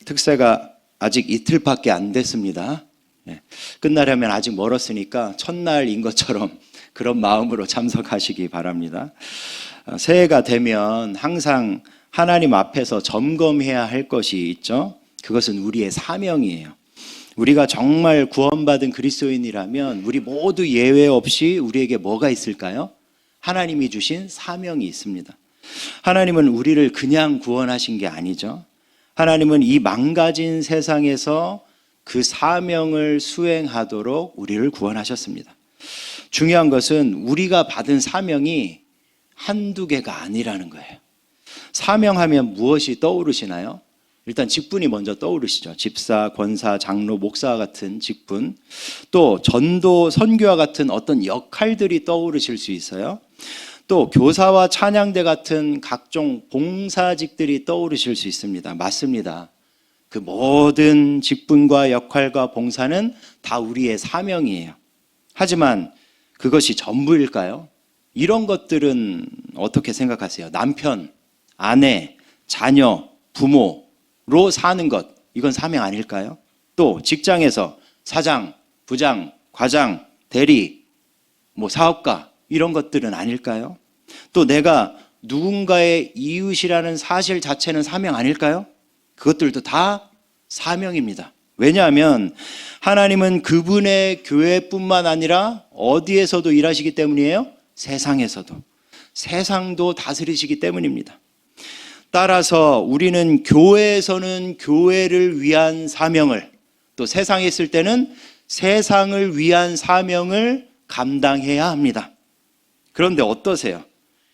특세가 아직 이틀밖에 안 됐습니다. 끝나려면 아직 멀었으니까 첫날인 것처럼 그런 마음으로 참석하시기 바랍니다. 새해가 되면 항상 하나님 앞에서 점검해야 할 것이 있죠. 그것은 우리의 사명이에요. 우리가 정말 구원받은 그리스도인이라면 우리 모두 예외 없이 우리에게 뭐가 있을까요? 하나님이 주신 사명이 있습니다. 하나님은 우리를 그냥 구원하신 게 아니죠. 하나님은 이 망가진 세상에서 그 사명을 수행하도록 우리를 구원하셨습니다. 중요한 것은 우리가 받은 사명이 한두 개가 아니라는 거예요. 사명하면 무엇이 떠오르시나요? 일단 직분이 먼저 떠오르시죠. 집사, 권사, 장로, 목사 같은 직분, 또 전도, 선교와 같은 어떤 역할들이 떠오르실 수 있어요. 또 교사와 찬양대 같은 각종 봉사직들이 떠오르실 수 있습니다. 맞습니다. 그 모든 직분과 역할과 봉사는 다 우리의 사명이에요. 하지만 그것이 전부일까요? 이런 것들은 어떻게 생각하세요? 남편, 아내, 자녀, 부모로 사는 것, 이건 사명 아닐까요? 또 직장에서 사장, 부장, 과장, 대리, 사업가, 이런 것들은 아닐까요? 또 내가 누군가의 이웃이라는 사실 자체는 사명 아닐까요? 그것들도 다 사명입니다. 왜냐하면 하나님은 그분의 교회뿐만 아니라 어디에서도 일하시기 때문이에요? 세상에서도. 세상도 다스리시기 때문입니다. 따라서 우리는 교회에서는 교회를 위한 사명을, 또 세상에 있을 때는 세상을 위한 사명을 감당해야 합니다. 그런데 어떠세요?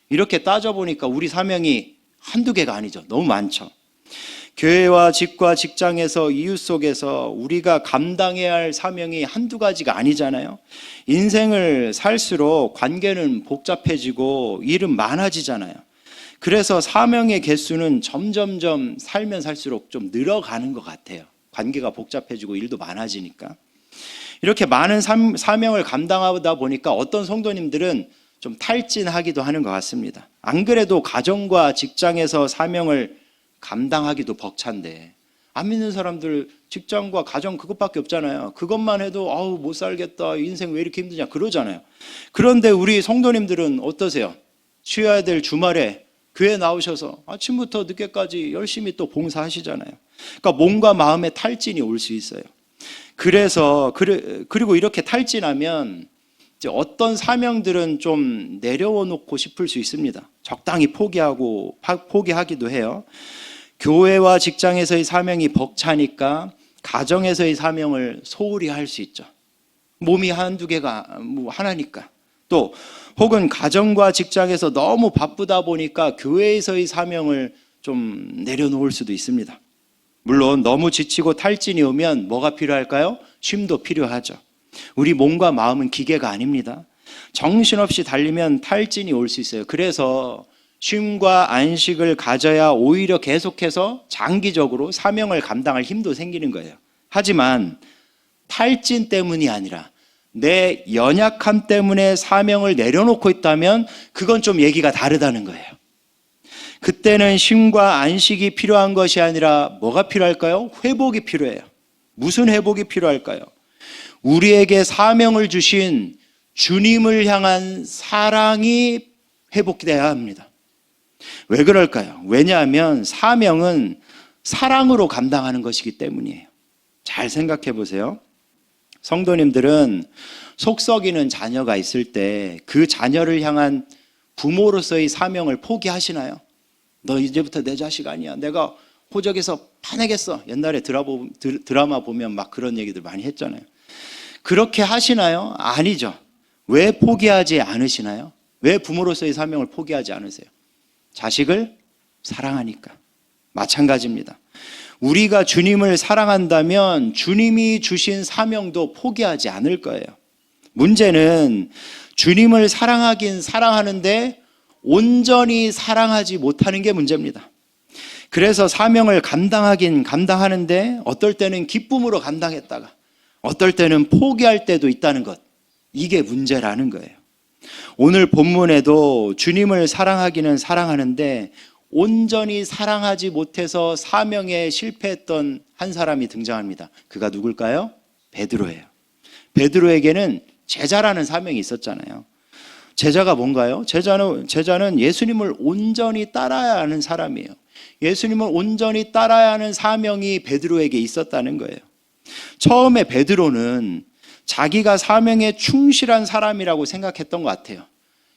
이렇게 따져보니까 우리 사명이 한두 개가 아니죠. 너무 많죠. 교회와 집과 직장에서 이웃 속에서 우리가 감당해야 할 사명이 한두 가지가 아니잖아요. 인생을 살수록 관계는 복잡해지고 일은 많아지잖아요. 그래서 사명의 개수는 점점점 살면 살수록 좀 늘어가는 것 같아요. 관계가 복잡해지고 일도 많아지니까. 이렇게 많은 사명을 감당하다 보니까 어떤 성도님들은 좀 탈진하기도 하는 것 같습니다. 안 그래도 가정과 직장에서 사명을 감당하기도 벅찬데, 안 믿는 사람들 직장과 가정 그것밖에 없잖아요. 그것만 해도 못 살겠다, 인생 왜 이렇게 힘드냐 그러잖아요. 그런데 우리 성도님들은 어떠세요? 쉬어야 될 주말에 교회 나오셔서 아침부터 늦게까지 열심히 또 봉사하시잖아요. 그러니까 몸과 마음의 탈진이 올 수 있어요. 그리고 이렇게 탈진하면 이제 어떤 사명들은 좀 내려놓고 싶을 수 있습니다. 적당히 포기하기도 해요. 교회와 직장에서의 사명이 벅차니까 가정에서의 사명을 소홀히 할 수 있죠. 몸이 한두 개가 하나니까. 또 혹은 가정과 직장에서 너무 바쁘다 보니까 교회에서의 사명을 좀 내려놓을 수도 있습니다. 물론 너무 지치고 탈진이 오면 뭐가 필요할까요? 쉼도 필요하죠. 우리 몸과 마음은 기계가 아닙니다. 정신없이 달리면 탈진이 올 수 있어요. 그래서 쉼과 안식을 가져야 오히려 계속해서 장기적으로 사명을 감당할 힘도 생기는 거예요. 하지만 탈진 때문이 아니라 내 연약함 때문에 사명을 내려놓고 있다면 그건 좀 얘기가 다르다는 거예요. 그때는 쉼과 안식이 필요한 것이 아니라 뭐가 필요할까요? 회복이 필요해요. 무슨 회복이 필요할까요? 우리에게 사명을 주신 주님을 향한 사랑이 회복돼야 합니다. 왜 그럴까요? 왜냐하면 사명은 사랑으로 감당하는 것이기 때문이에요. 잘 생각해 보세요. 성도님들은 속 썩이는 자녀가 있을 때 그 자녀를 향한 부모로서의 사명을 포기하시나요? 너 이제부터 내 자식 아니야. 내가 호적에서 파내겠어. 옛날에 드라마 보면 막 그런 얘기들 많이 했잖아요. 그렇게 하시나요? 아니죠. 왜 포기하지 않으시나요? 왜 부모로서의 사명을 포기하지 않으세요? 자식을 사랑하니까. 마찬가지입니다. 우리가 주님을 사랑한다면 주님이 주신 사명도 포기하지 않을 거예요. 문제는 주님을 사랑하긴 사랑하는데 온전히 사랑하지 못하는 게 문제입니다. 그래서 사명을 감당하긴 감당하는데 어떨 때는 기쁨으로 감당했다가 어떨 때는 포기할 때도 있다는 것, 이게 문제라는 거예요. 오늘 본문에도 주님을 사랑하기는 사랑하는데 온전히 사랑하지 못해서 사명에 실패했던 한 사람이 등장합니다. 그가 누굴까요? 베드로예요. 베드로에게는 제자라는 사명이 있었잖아요. 제자가 뭔가요? 제자는 예수님을 온전히 따라야 하는 사람이에요. 예수님을 온전히 따라야 하는 사명이 베드로에게 있었다는 거예요. 처음에 베드로는 자기가 사명에 충실한 사람이라고 생각했던 것 같아요.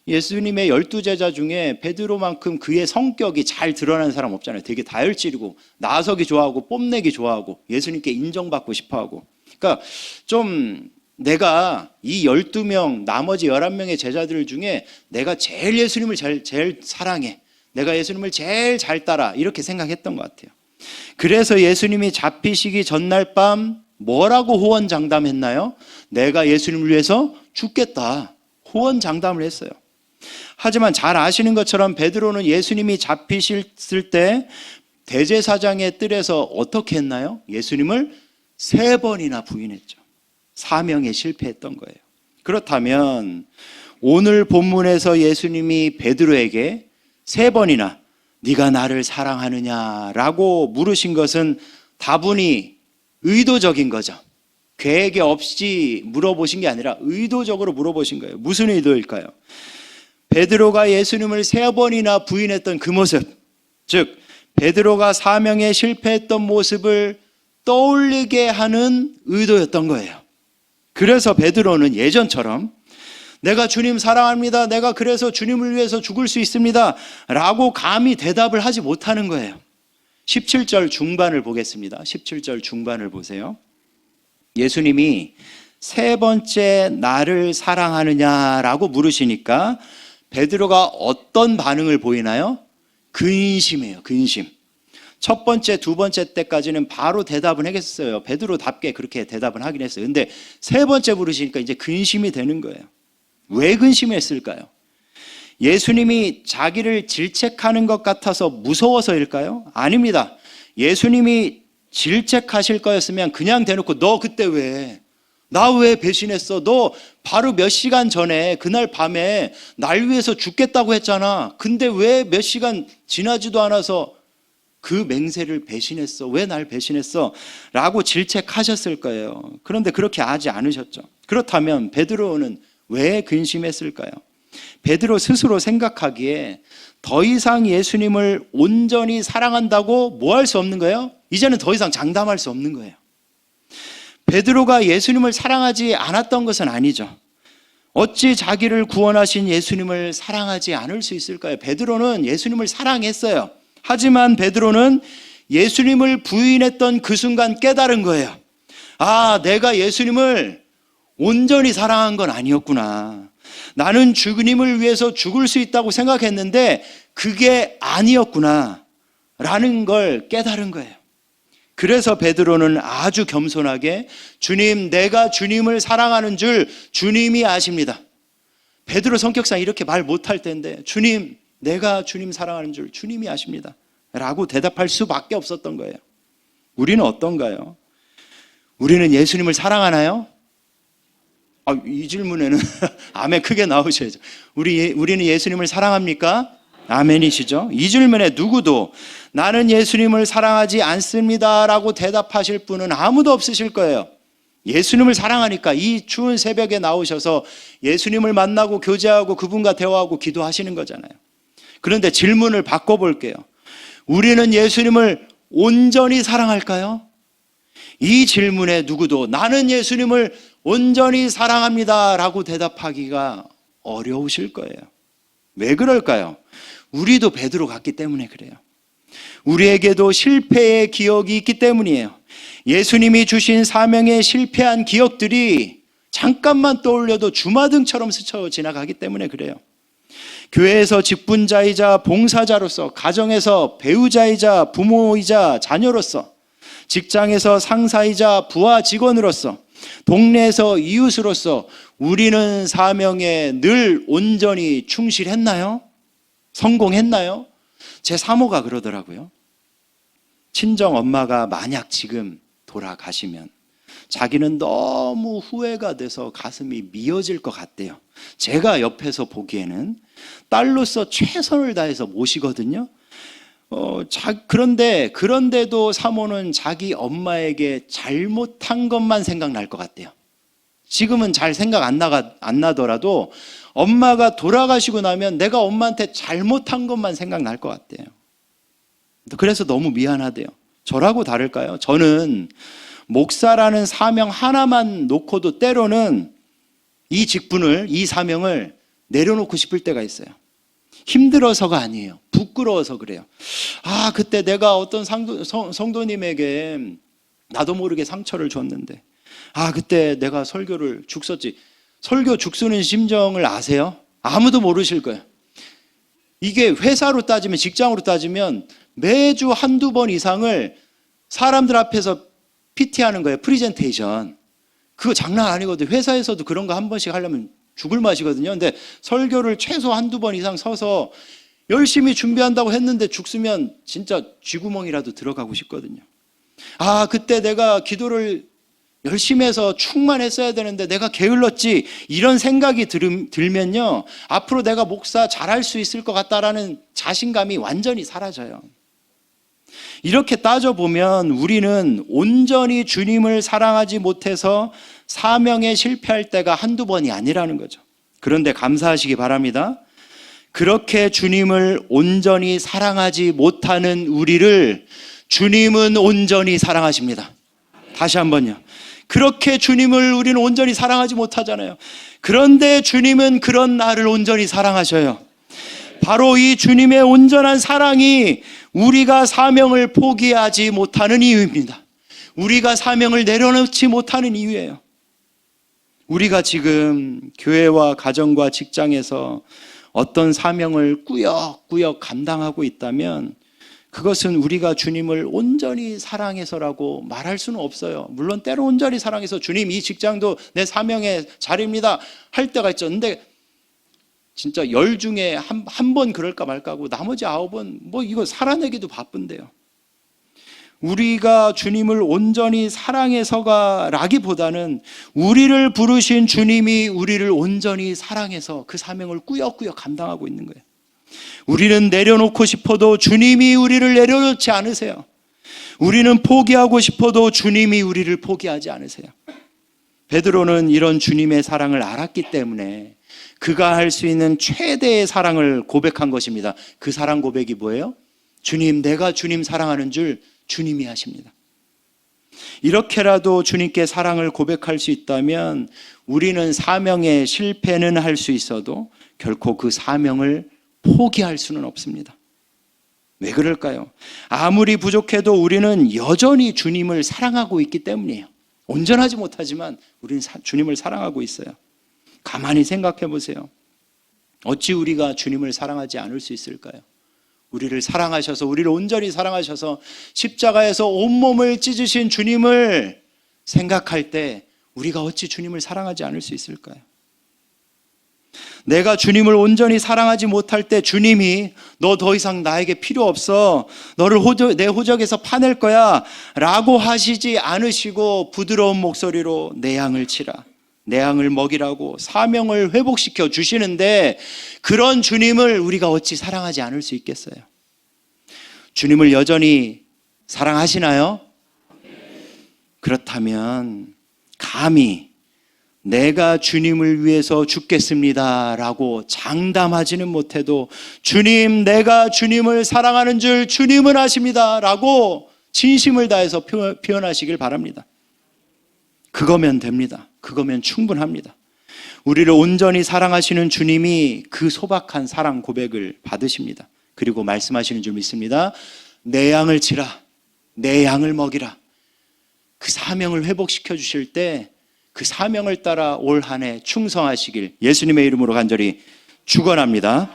예수님의 12제자 중에 베드로만큼 그의 성격이 잘 드러난 사람 없잖아요. 되게 다혈질이고 나서기 좋아하고 뽐내기 좋아하고 예수님께 인정받고 싶어하고. 그러니까 좀 내가 이 12명 나머지 11명의 제자들 중에 내가 제일 예수님을 제일 사랑해. 내가 예수님을 제일 잘 따라 이렇게 생각했던 것 같아요. 그래서 예수님이 잡히시기 전날 밤 뭐라고 호언장담했나요? 내가 예수님을 위해서 죽겠다. 호언장담을 했어요. 하지만 잘 아시는 것처럼 베드로는 예수님이 잡히실 때 대제사장의 뜰에서 어떻게 했나요? 예수님을 3번이나 부인했죠. 사명에 실패했던 거예요. 그렇다면 오늘 본문에서 예수님이 베드로에게 3번이나 네가 나를 사랑하느냐라고 물으신 것은 다분히 의도적인 거죠. 계획에 없이 물어보신 게 아니라 의도적으로 물어보신 거예요. 무슨 의도일까요? 베드로가 예수님을 3번이나 부인했던 그 모습, 즉 베드로가 사명에 실패했던 모습을 떠올리게 하는 의도였던 거예요. 그래서 베드로는 예전처럼 내가 주님 사랑합니다. 내가 그래서 주님을 위해서 죽을 수 있습니다. 라고 감히 대답을 하지 못하는 거예요. 17절 중반을 보겠습니다. 17절 중반을 보세요. 예수님이 3번째 나를 사랑하느냐라고 물으시니까 베드로가 어떤 반응을 보이나요? 근심이에요. 근심. 첫 번째, 두 번째 때까지는 바로 대답은 하겠어요. 베드로답게 그렇게 대답은 하긴 했어요. 근데 3번째 물으시니까 이제 근심이 되는 거예요. 왜 근심했을까요? 예수님이 자기를 질책하는 것 같아서 무서워서일까요? 아닙니다. 예수님이 질책하실 거였으면 그냥 대놓고 너 그때 왜? 나 왜 배신했어? 너 바로 몇 시간 전에 그날 밤에 날 위해서 죽겠다고 했잖아. 근데 왜 몇 시간 지나지도 않아서 그 맹세를 배신했어? 왜 날 배신했어? 라고 질책하셨을 거예요. 그런데 그렇게 하지 않으셨죠. 그렇다면 베드로는 왜 근심했을까요? 베드로 스스로 생각하기에 더 이상 예수님을 온전히 사랑한다고 뭐 할 수 없는 거예요? 이제는 더 이상 장담할 수 없는 거예요. 베드로가 예수님을 사랑하지 않았던 것은 아니죠. 어찌 자기를 구원하신 예수님을 사랑하지 않을 수 있을까요? 베드로는 예수님을 사랑했어요. 하지만 베드로는 예수님을 부인했던 그 순간 깨달은 거예요. 아, 내가 예수님을 온전히 사랑한 건 아니었구나. 나는 주님을 위해서 죽을 수 있다고 생각했는데 그게 아니었구나 라는 걸 깨달은 거예요. 그래서 베드로는 아주 겸손하게 주님, 내가 주님을 사랑하는 줄 주님이 아십니다. 베드로 성격상 이렇게 말 못할 텐데 주님, 내가 주님 사랑하는 줄 주님이 아십니다 라고 대답할 수밖에 없었던 거예요. 우리는 어떤가요? 우리는 예수님을 사랑하나요? 이 질문에는 아멘 크게 나오셔야죠. 우리는 예수님을 사랑합니까? 아멘이시죠? 이 질문에 누구도 나는 예수님을 사랑하지 않습니다 라고 대답하실 분은 아무도 없으실 거예요. 예수님을 사랑하니까 이 추운 새벽에 나오셔서 예수님을 만나고 교제하고 그분과 대화하고 기도하시는 거잖아요. 그런데 질문을 바꿔볼게요. 우리는 예수님을 온전히 사랑할까요? 이 질문에 누구도 나는 예수님을 온전히 사랑합니다 라고 대답하기가 어려우실 거예요. 왜 그럴까요? 우리도 베드로 같기 때문에 그래요. 우리에게도 실패의 기억이 있기 때문이에요. 예수님이 주신 사명에 실패한 기억들이 잠깐만 떠올려도 주마등처럼 스쳐 지나가기 때문에 그래요. 교회에서 직분자이자 봉사자로서, 가정에서 배우자이자 부모이자 자녀로서, 직장에서 상사이자 부하 직원으로서, 동네에서 이웃으로서 우리는 사명에 늘 온전히 충실했나요? 성공했나요? 제 사모가 그러더라고요. 친정 엄마가 만약 지금 돌아가시면 자기는 너무 후회가 돼서 가슴이 미어질 것 같대요. 제가 옆에서 보기에는 딸로서 최선을 다해서 모시거든요. 그런데도 사모는 자기 엄마에게 잘못한 것만 생각날 것 같대요. 지금은 잘 생각 안 나더라도 엄마가 돌아가시고 나면 내가 엄마한테 잘못한 것만 생각날 것 같대요. 그래서 너무 미안하대요. 저라고 다를까요? 저는 목사라는 사명 하나만 놓고도 때로는 이 직분을, 이 사명을 내려놓고 싶을 때가 있어요. 힘들어서가 아니에요. 부끄러워서 그래요. 그때 내가 어떤 성도님에게 나도 모르게 상처를 줬는데, 그때 내가 설교를 죽섰지. 설교 죽쓰는 심정을 아세요? 아무도 모르실 거예요. 이게 회사로 따지면, 직장으로 따지면 매주 한두 번 이상을 사람들 앞에서 PT하는 거예요. 프리젠테이션. 그거 장난 아니거든요. 회사에서도 그런 거 한 번씩 하려면 죽을 맛이거든요. 근데 설교를 최소 한두 번 이상 서서 열심히 준비한다고 했는데 죽으면 진짜 쥐구멍이라도 들어가고 싶거든요. 그때 내가 기도를 열심히 해서 충만했어야 되는데 내가 게을렀지, 이런 생각이 들면요, 앞으로 내가 목사 잘할 수 있을 것 같다라는 자신감이 완전히 사라져요. 이렇게 따져보면 우리는 온전히 주님을 사랑하지 못해서 사명에 실패할 때가 한두 번이 아니라는 거죠. 그런데 감사하시기 바랍니다. 그렇게 주님을 온전히 사랑하지 못하는 우리를 주님은 온전히 사랑하십니다. 다시 한번요. 그렇게 주님을 우리는 온전히 사랑하지 못하잖아요. 그런데 주님은 그런 나를 온전히 사랑하셔요. 바로 이 주님의 온전한 사랑이 우리가 사명을 포기하지 못하는 이유입니다. 우리가 사명을 내려놓지 못하는 이유예요. 우리가 지금 교회와 가정과 직장에서 어떤 사명을 꾸역꾸역 감당하고 있다면 그것은 우리가 주님을 온전히 사랑해서라고 말할 수는 없어요. 물론 때로 온전히 사랑해서 주님, 이 직장도 내 사명의 자리입니다 할 때가 있죠. 근데 진짜 10 중에 한 번 그럴까 말까 하고 나머지 9번 이거 살아내기도 바쁜데요. 우리가 주님을 온전히 사랑해서가 라기보다는 우리를 부르신 주님이 우리를 온전히 사랑해서 그 사명을 꾸역꾸역 감당하고 있는 거예요. 우리는 내려놓고 싶어도 주님이 우리를 내려놓지 않으세요. 우리는 포기하고 싶어도 주님이 우리를 포기하지 않으세요. 베드로는 이런 주님의 사랑을 알았기 때문에 그가 할 수 있는 최대의 사랑을 고백한 것입니다. 그 사랑 고백이 뭐예요? 주님, 내가 주님 사랑하는 줄 주님이 하십니다. 이렇게라도 주님께 사랑을 고백할 수 있다면 우리는 사명에 실패는 할 수 있어도 결코 그 사명을 포기할 수는 없습니다. 왜 그럴까요? 아무리 부족해도 우리는 여전히 주님을 사랑하고 있기 때문이에요. 온전하지 못하지만 우리는 주님을 사랑하고 있어요. 가만히 생각해 보세요. 어찌 우리가 주님을 사랑하지 않을 수 있을까요? 우리를 사랑하셔서, 우리를 온전히 사랑하셔서 십자가에서 온몸을 찢으신 주님을 생각할 때 우리가 어찌 주님을 사랑하지 않을 수 있을까요? 내가 주님을 온전히 사랑하지 못할 때 주님이 너 더 이상 나에게 필요 없어, 너를 내 호적에서 파낼 거야 라고 하시지 않으시고 부드러운 목소리로 내 양을 치라, 내 양을 먹이라고 사명을 회복시켜 주시는데 그런 주님을 우리가 어찌 사랑하지 않을 수 있겠어요? 주님을 여전히 사랑하시나요? 그렇다면 감히 내가 주님을 위해서 죽겠습니다 라고 장담하지는 못해도 주님, 내가 주님을 사랑하는 줄 주님은 아십니다 라고 진심을 다해서 표현하시길 바랍니다. 그거면 됩니다. 그거면 충분합니다. 우리를 온전히 사랑하시는 주님이 그 소박한 사랑 고백을 받으십니다. 그리고 말씀하시는 줄 믿습니다. 내 양을 치라, 내 양을 먹이라. 그 사명을 회복시켜 주실 때 그 사명을 따라 올 한 해 충성하시길 예수님의 이름으로 간절히 축원합니다.